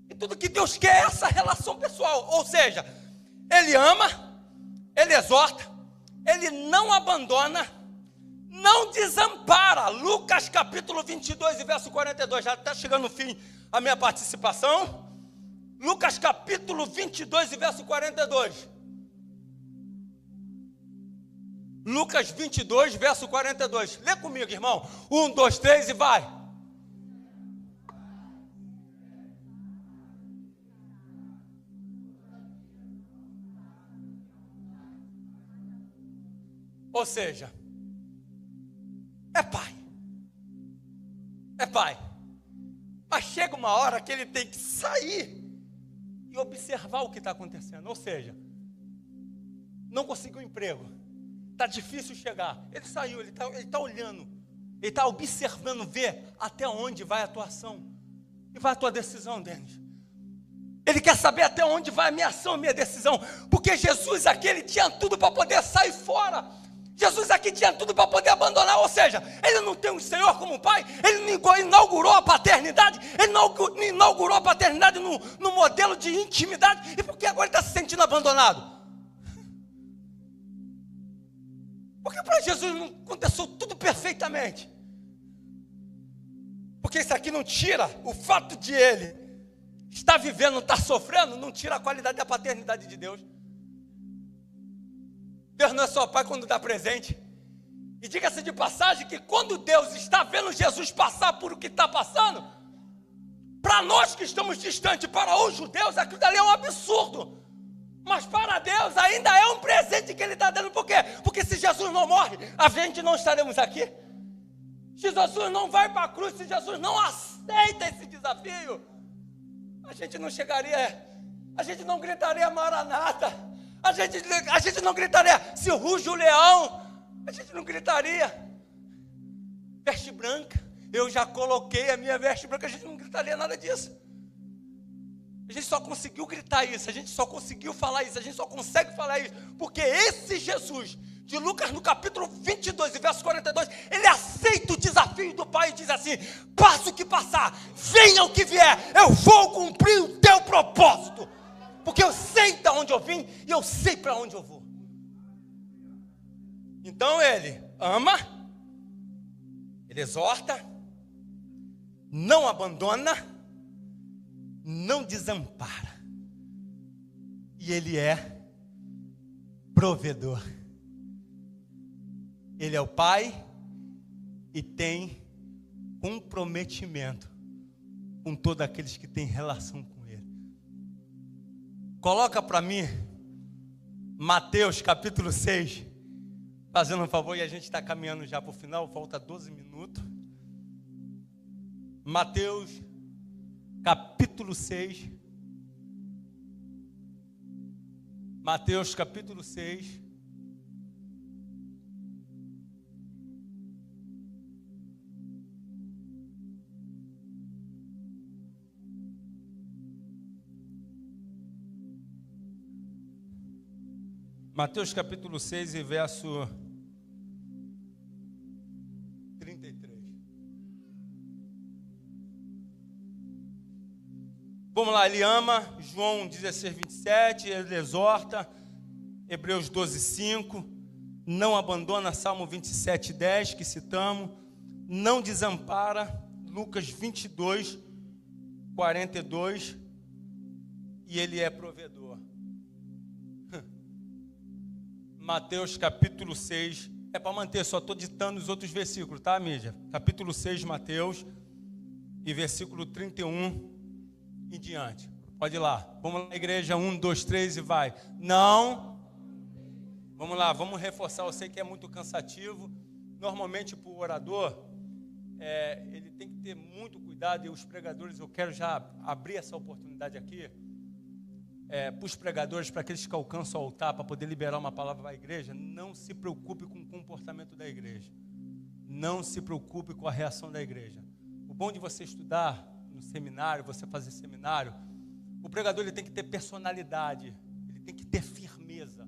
E tudo que Deus quer é essa relação pessoal, ou seja, Ele ama, Ele exorta, Ele não abandona, não desampara. Lucas capítulo 22 e verso 42, já está chegando no fim a minha participação. Lucas capítulo 22 e verso 42. Lucas 22, verso 42. Lê comigo, irmão. 1, 2, 3 e vai. Ou seja, é pai. É pai. Mas chega uma hora que ele tem que sair e observar o que está acontecendo. Ou seja, não conseguiu emprego, está difícil chegar. Ele saiu, ele está olhando, ele está observando, ver até onde vai a tua ação e vai a tua decisão, Denis. Ele quer saber até onde vai a minha ação, a minha decisão, porque Jesus aqui, ele tinha tudo para poder sair fora. Jesus aqui tinha tudo para poder abandonar, ou seja, ele não tem um Senhor como pai, ele inaugurou a paternidade, ele inaugurou a paternidade no modelo de intimidade, e por que agora ele está se sentindo abandonado? Porque para Jesus não aconteceu tudo perfeitamente, porque isso aqui não tira o fato de ele estar vivendo, estar sofrendo, não tira a qualidade da paternidade de Deus. Deus não é só pai quando dá presente. E diga-se de passagem que quando Deus está vendo Jesus passar por o que está passando, para nós que estamos distantes, para os judeus, aquilo dali é um absurdo. Mas para Deus ainda é um presente que Ele está dando. Por quê? Porque se Jesus não morre, a gente não estaremos aqui. Se Jesus não vai para a cruz, se Jesus não aceita esse desafio, a gente não chegaria, a gente não gritaria Maranata. A gente não gritaria, se ruge o leão. A gente não gritaria veste branca. Eu já coloquei a minha veste branca. A gente não gritaria nada disso. A gente só conseguiu gritar isso, a gente só conseguiu falar isso, a gente só consegue falar isso porque esse Jesus de Lucas no capítulo 22 e verso 42, ele aceita o desafio do Pai e diz assim: passa o que passar, venha o que vier, eu vou cumprir o teu propósito, porque eu sei de onde eu vim e eu sei para onde eu vou. Então ele ama, ele exorta, não abandona, não desampara, e ele é provedor. Ele é o Pai e tem comprometimento com todos aqueles que têm relação com Ele. Coloca para mim Mateus capítulo 6, fazendo um favor, e a gente está caminhando já para o final, falta 12 minutos. Mateus capítulo 6. Mateus capítulo 6. Mateus capítulo 6 e verso 33. Vamos lá, ele ama, João 16, 27, ele exorta, Hebreus 12, 5, não abandona, Salmo 27, 10, que citamos, não desampara, Lucas 22, 42, e Ele é provedor. Mateus capítulo 6, é para manter, só estou ditando os outros versículos, tá, mídia? Capítulo 6, Mateus, e versículo 31 e diante. Pode ir lá. Vamos lá, igreja, 1, 2, 3 e vai. Não. Vamos lá, vamos reforçar, eu sei que é muito cansativo. Normalmente para o orador, ele tem que ter muito cuidado, e os pregadores, eu quero já abrir essa oportunidade aqui, para os pregadores, para aqueles que alcançam o altar, para poder liberar uma palavra para a igreja, não se preocupe com o comportamento da igreja. Não se preocupe com a reação da igreja. O bom de você estudar no seminário, você fazer seminário, o pregador ele tem que ter personalidade, ele tem que ter firmeza.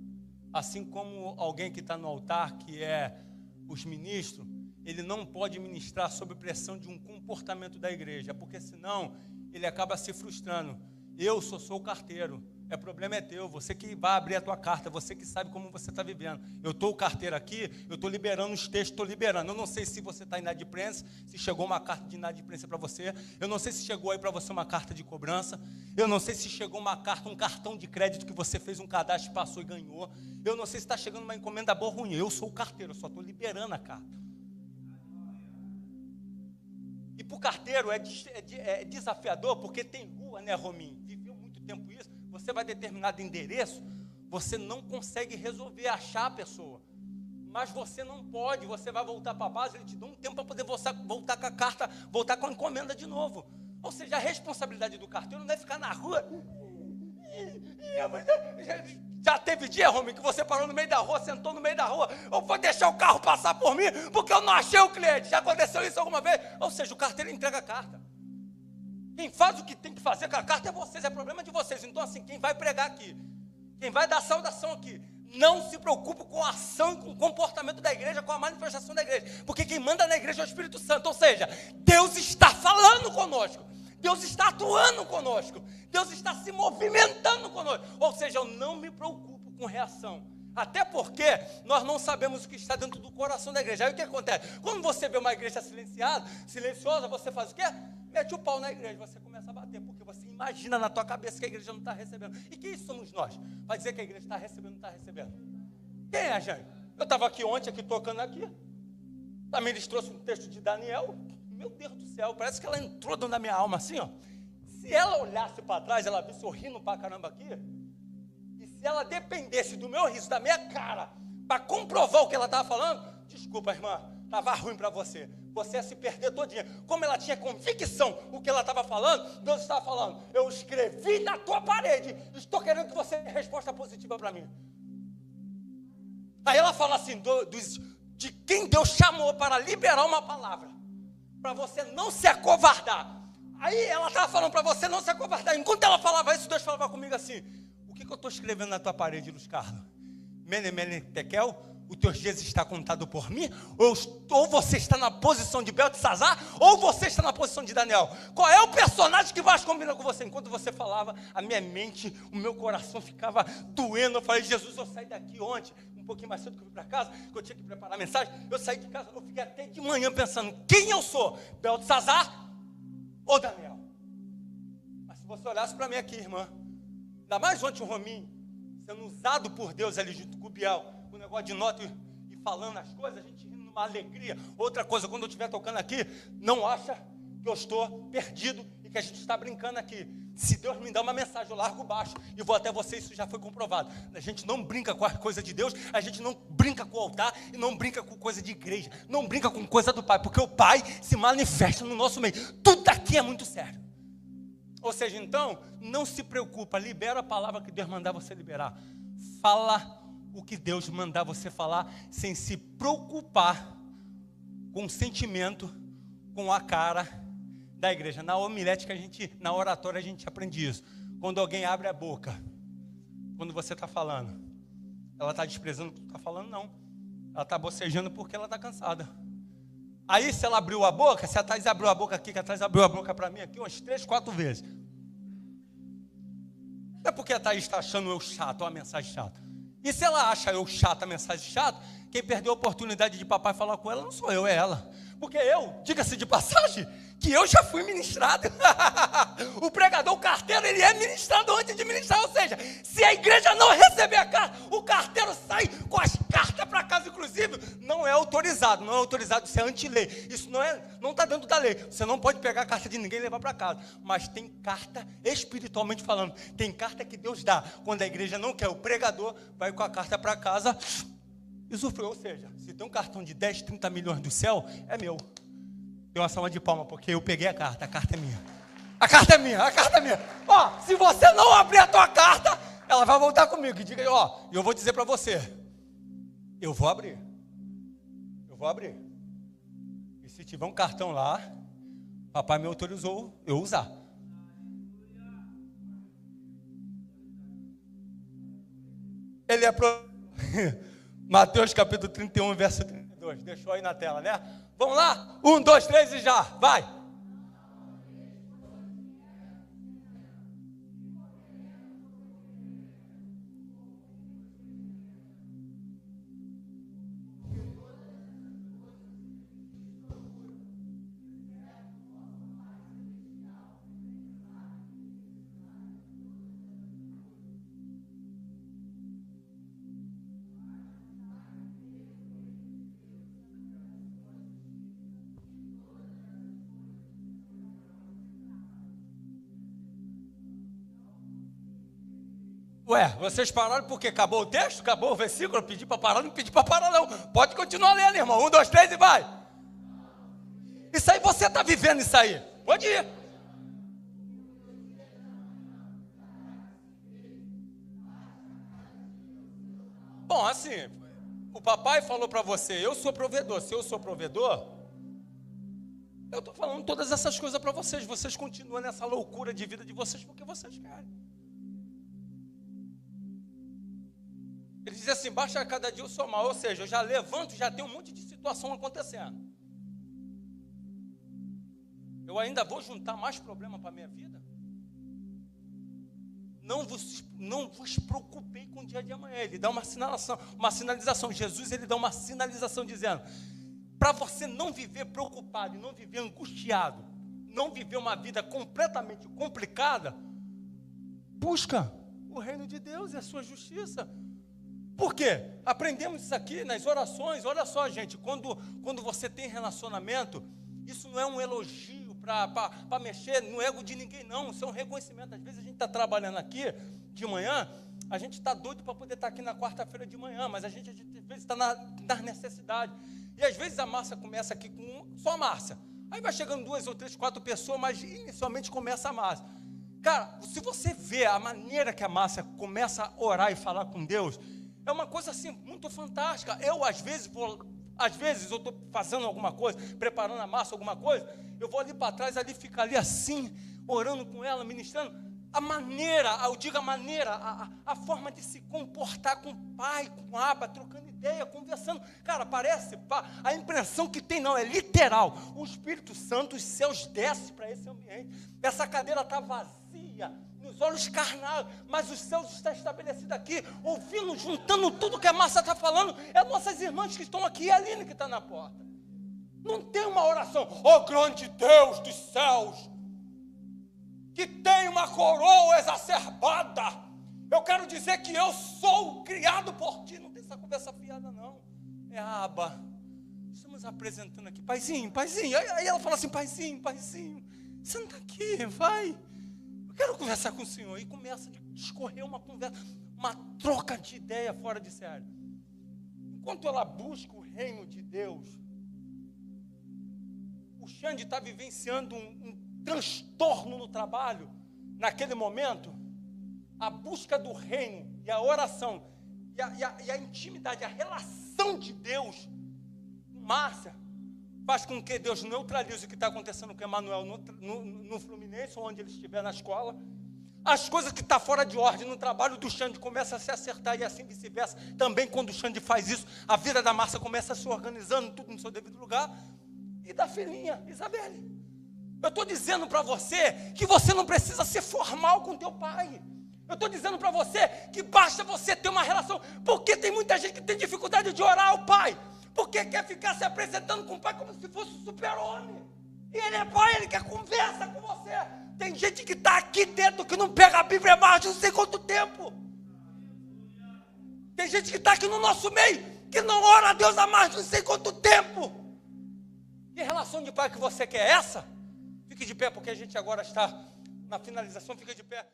Assim como alguém que está no altar, que é os ministros, ele não pode ministrar sob pressão de um comportamento da igreja, porque senão ele acaba se frustrando. Eu sou o carteiro, o problema é teu, você que vai abrir a tua carta, você que sabe como você está vivendo. Eu estou o carteiro aqui, eu estou liberando os textos, estou liberando. Eu não sei se você está inadimplência, se chegou uma carta de inadimplência para você, eu não sei se chegou aí para você uma carta de cobrança, eu não sei se chegou uma carta, um cartão de crédito que você fez um cadastro, passou e ganhou, eu não sei se está chegando uma encomenda boa ou ruim, eu sou o carteiro, eu só estou liberando a carta. E para o carteiro é desafiador, porque tem rua, né, Rominho? Viveu muito tempo isso. Você vai determinado endereço, você não consegue resolver, achar a pessoa. Mas você não pode, você vai voltar para a base, ele te dá um tempo para poder voltar com a carta, voltar com a encomenda de novo. Ou seja, a responsabilidade do carteiro não é ficar na rua. Já teve dia, Rominho, que você parou no meio da rua, sentou no meio da rua, ou foi deixar o carro passar por mim, porque eu não achei o cliente. Já aconteceu isso alguma vez? Ou seja, o carteiro entrega a carta. Quem faz o que tem que fazer com a carta é vocês, é problema de vocês. Então, assim, quem vai pregar aqui, quem vai dar saudação aqui, não se preocupe com a ação e com o comportamento da igreja, com a manifestação da igreja, porque quem manda na igreja é o Espírito Santo. Ou seja, Deus está falando conosco, Deus está atuando conosco, Deus está se movimentando conosco. Ou seja, eu não me preocupo com reação, até porque nós não sabemos o que está dentro do coração da igreja. Aí o que acontece? Quando você vê uma igreja silenciosa, você faz o quê? Mete o pau na igreja, você começa a bater, porque você imagina na tua cabeça que a igreja não está recebendo. E quem somos nós? Vai dizer que a igreja está recebendo ou não está recebendo? Quem é a gente? Eu estava aqui ontem, tocando aqui. Também eles trouxeram um texto de Daniel. Meu Deus do céu, parece que ela entrou dentro da minha alma assim, ó. Se ela olhasse para trás, ela visse eu rindo pra caramba aqui. E se ela dependesse do meu riso, da minha cara, para comprovar o que ela estava falando, desculpa, irmã, estava ruim para você. Você ia se perder todinha. Como ela tinha convicção o que ela estava falando, Deus estava falando, eu escrevi na tua parede, estou querendo que você dê resposta positiva para mim. Aí ela fala assim, de quem Deus chamou para liberar uma palavra, para você não se acovardar. Aí ela estava falando para você não se acovardar. Enquanto ela falava isso, Deus falava comigo assim, o que eu estou escrevendo na tua parede, Luiz Carlos? Mene, mene, tekel? O teu dias está contado por mim? Ou você está na posição de Beltesazar, ou você está na posição de Daniel? Qual é o personagem que mais combina com você? Enquanto você falava, a minha mente, o meu coração ficava doendo. Eu falei, Jesus, eu saí daqui ontem, um pouquinho mais cedo que eu fui para casa, que eu tinha que preparar a mensagem. Eu saí de casa, eu fiquei até de manhã pensando, quem eu sou? Beltesazar ou Daniel? Mas se você olhasse para mim aqui, irmã, ainda mais ontem o Rominho, sendo usado por Deus ali junto com o Biel, o negócio de nota e falando as coisas, a gente rindo numa alegria. Outra coisa, quando eu estiver tocando aqui, não acha que eu estou perdido e que a gente está brincando aqui. Se Deus me dá uma mensagem, eu largo baixo e vou até você, isso já foi comprovado. A gente não brinca com a coisa de Deus, a gente não brinca com o altar e não brinca com coisa de igreja, não brinca com coisa do Pai, porque o Pai se manifesta no nosso meio. Tudo aqui é muito sério. Ou seja, então, não se preocupa, libera a palavra que Deus mandar você liberar. Fala o que Deus mandar você falar, sem se preocupar com o sentimento, com a cara da igreja. Na homilética, na oratória, a gente aprende isso. Quando alguém abre a boca, quando você está falando, ela está desprezando o que tu está falando? Não. Ela está bocejando porque ela está cansada. Aí, se ela abriu a boca, se a Thais abriu a boca aqui, que a Thais abriu a boca para mim aqui umas 3, 4 vezes. Não é porque a Thais está achando eu chato, uma mensagem chata. E se ela acha eu chata, mensagem chata, quem perdeu a oportunidade de papai falar com ela não sou eu, é ela. Porque eu, diga-se de passagem, que eu já fui ministrado. O pregador, o carteiro, ele é ministrado antes de ministrar. Ou seja, se a igreja não receber a carta, o carteiro sai com as cartas para casa, inclusive. Não é autorizado isso é anti-lei. Isso não está dentro da lei. Você não pode pegar a carta de ninguém e levar para casa. Mas tem carta, espiritualmente falando, tem carta que Deus dá. Quando a igreja não quer, o pregador vai com a carta para casa, usufruir. Ou seja, se tem um cartão de 10, 30 milhões do céu, é meu. Deu uma salva de palma, porque eu peguei a carta é minha. A carta é minha. Ó, se você não abrir a tua carta, ela vai voltar comigo. E diga, ó, eu vou dizer para você, eu vou abrir. E se tiver um cartão lá, papai me autorizou eu usar. Ele é Mateus capítulo 31, verso 32. Deixou aí na tela, né? Vamos lá? 1, 2, 3 e já. Vai. Ué, vocês pararam porque acabou o texto? Acabou o versículo? Eu pedi para parar, não pedi para parar não. Pode continuar lendo, irmão. 1, 2, 3 e vai. Isso aí, você está vivendo isso aí. Pode ir. Bom, assim, o papai falou para você, eu sou provedor. Se eu sou provedor, eu estou falando todas essas coisas para vocês. Vocês continuam nessa loucura de vida de vocês porque vocês querem. Ele diz assim, baixa a cada dia o seu mal. Ou seja, eu já levanto, já tem um monte de situação acontecendo. Eu ainda vou juntar mais problema para a minha vida? Não vos preocupei com o dia de amanhã. Ele dá uma sinalização. Jesus, ele dá uma sinalização dizendo, para você não viver preocupado e não viver angustiado, não viver uma vida completamente complicada, busca o reino de Deus e a sua justiça. Por quê? Aprendemos isso aqui nas orações. Olha só, gente, quando você tem relacionamento, isso não é um elogio para mexer no ego de ninguém, não. Isso é um reconhecimento. Às vezes a gente está trabalhando aqui de manhã, a gente está doido para poder estar aqui na quarta-feira de manhã, mas a gente às vezes está na necessidade. E às vezes a Márcia começa aqui com só a Márcia. Aí vai chegando 2 ou 3, 4 pessoas, mas inicialmente começa a Márcia. Cara, se você vê a maneira que a Márcia começa a orar e falar com Deus, é uma coisa assim, muito fantástica. Eu, às vezes eu estou fazendo alguma coisa, preparando a massa, alguma coisa, eu vou ali para trás, ali fica ali assim, orando com ela, ministrando. A forma de se comportar com o pai, com a aba, trocando ideia, conversando. Cara, parece, a impressão que tem não, é literal. O Espírito Santo, os céus descem para esse ambiente. Essa cadeira está vazia, nos olhos carnais, mas os céus estão estabelecidos aqui, ouvindo, juntando tudo que a Márcia está falando. É nossas irmãs que estão aqui e a Aline que está na porta. Não tem uma oração, ó grande Deus dos céus, que tem uma coroa exacerbada. Eu quero dizer que eu sou criado por ti. Não tem essa conversa fiada, não. É a aba. Estamos apresentando aqui, paizinho. Aí ela fala assim, paizinho, senta aqui, vai. Eu quero conversar com o senhor. E começa a discorrer uma conversa, uma troca de ideia fora de série. Enquanto ela busca o reino de Deus, o Xande está vivenciando um transtorno no trabalho. Naquele momento, a busca do reino e a oração e a intimidade, a relação de Deus com Márcia, faz com que Deus neutralize o que está acontecendo com Emanuel no Fluminense, onde ele estiver na escola. As coisas que estão fora de ordem no trabalho do Xande começam a se acertar e assim vice-versa. Também quando o Xande faz isso, a vida da Márcia começa a se organizando, tudo no seu devido lugar. E da filhinha, Isabelle. Eu estou dizendo para você que você não precisa ser formal com teu pai. Eu estou dizendo para você que basta você ter uma relação, porque tem muita gente que tem dificuldade de orar ao Pai, porque quer ficar se apresentando com o Pai como se fosse um super-homem. E Ele é Pai, Ele quer conversa com você. Tem gente que está aqui dentro que não pega a Bíblia há mais de não sei quanto tempo. Tem gente que está aqui no nosso meio, que não ora a Deus há mais de não sei quanto tempo. Que relação de Pai que você quer essa? Fique de pé, porque a gente agora está na finalização, fica de pé.